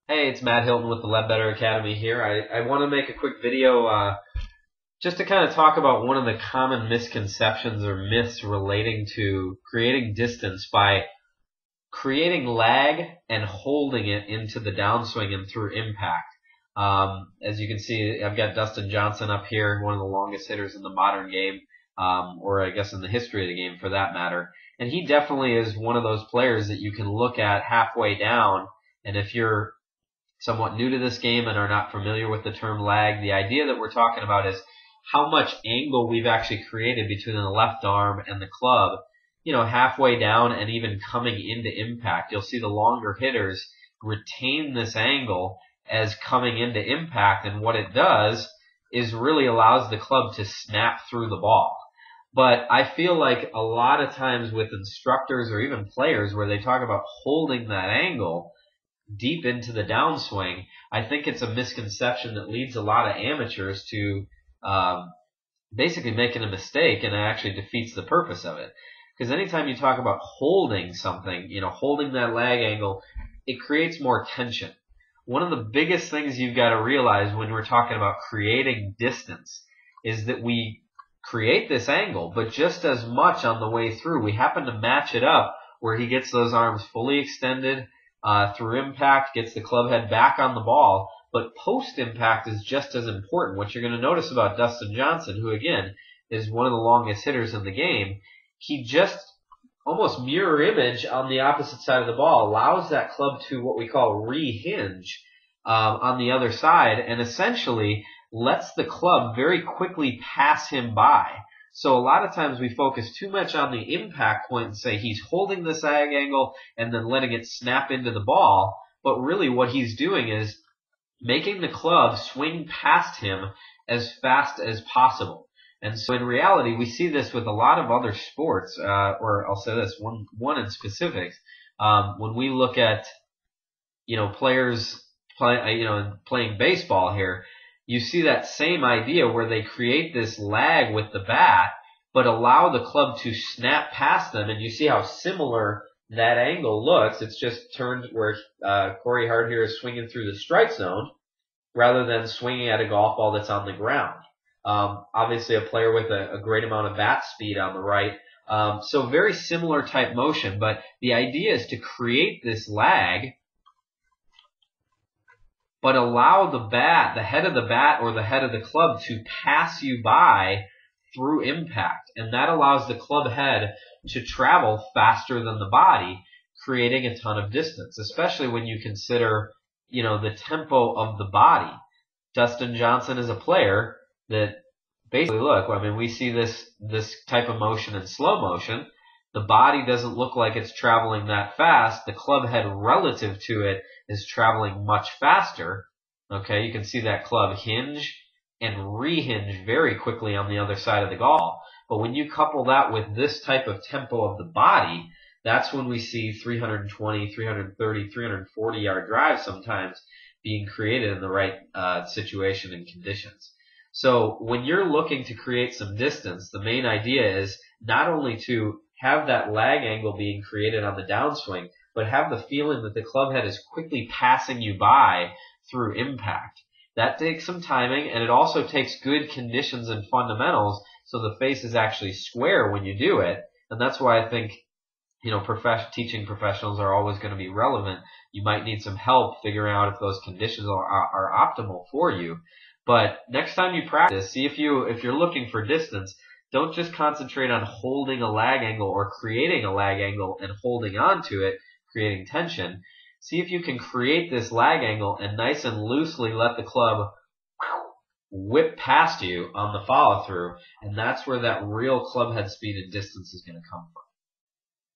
Hey, it's Matt Hilton with the Better Academy here. I want to make a quick video just to kind of talk about one of the common misconceptions or myths relating to creating distance by creating lag and holding it into the downswing and through impact. As you can see, I've got Dustin Johnson up here, one of the longest hitters in the modern game, or I guess in the history of the game for that matter. And he definitely is one of those players that you can look at halfway down, and if you're somewhat new to this game and are not familiar with the term lag, the idea that we're talking about is how much angle we've actually created between the left arm and the club, halfway down and even coming into impact. You'll see the longer hitters retain this angle as coming into impact, and what it does is really allows the club to snap through the ball. But I feel like a lot of times with instructors or even players where they talk about holding that angle deep into the downswing, I think it's a misconception that leads a lot of amateurs to basically making a mistake, and it actually defeats the purpose of it. Because anytime you talk about holding something, holding that lag angle, it creates more tension. One of the biggest things you've got to realize when we're talking about creating distance is that we create this angle, but just as much on the way through, we happen to match it up where he gets those arms fully extended through impact, gets the club head back on the ball, but post-impact is just as important. What you're going to notice about Dustin Johnson, who again is one of the longest hitters in the game, he just almost mirror image on the opposite side of the ball allows that club to what we call re-hinge on the other side, and essentially lets the club very quickly pass him by. So a lot of times we focus too much on the impact point and say he's holding this ag angle and then letting it snap into the ball, but really what he's doing is making the club swing past him as fast as possible. And so in reality, we see this with a lot of other sports, or I'll say this, one in specifics. When we look at, players playing baseball here, you see that same idea where they create this lag with the bat, but allow the club to snap past them, and you see how similar that angle looks. It's just turned where Corey Hart here is swinging through the strike zone rather than swinging at a golf ball that's on the ground. Obviously a player with a great amount of bat speed on the right. So very similar type motion, but the idea is to create this lag, but allow the head of the bat or the head of the club to pass you by through impact. And that allows the club head to travel faster than the body, creating a ton of distance, especially when you consider, the tempo of the body. Dustin Johnson is a player that basically, look, we see this type of motion in slow motion. The body doesn't look like it's traveling that fast. The club head relative to it is traveling much faster. Okay, you can see that club hinge and re-hinge very quickly on the other side of the golf. But when you couple that with this type of tempo of the body, that's when we see 320, 330, 340 yard drives sometimes being created in the right situation and conditions. So when you're looking to create some distance, the main idea is not only to have that lag angle being created on the downswing, but have the feeling that the club head is quickly passing you by through impact. That takes some timing, and it also takes good conditions and fundamentals so the face is actually square when you do it. And that's why I think, teaching professionals are always going to be relevant. You might need some help figuring out if those conditions are optimal for you. But next time you practice, see if you're looking for distance, don't just concentrate on holding a lag angle or creating a lag angle and holding on to it, creating tension. See if you can create this lag angle and nice and loosely let the club whip past you on the follow through, and that's where that real club head speed and distance is going to come from.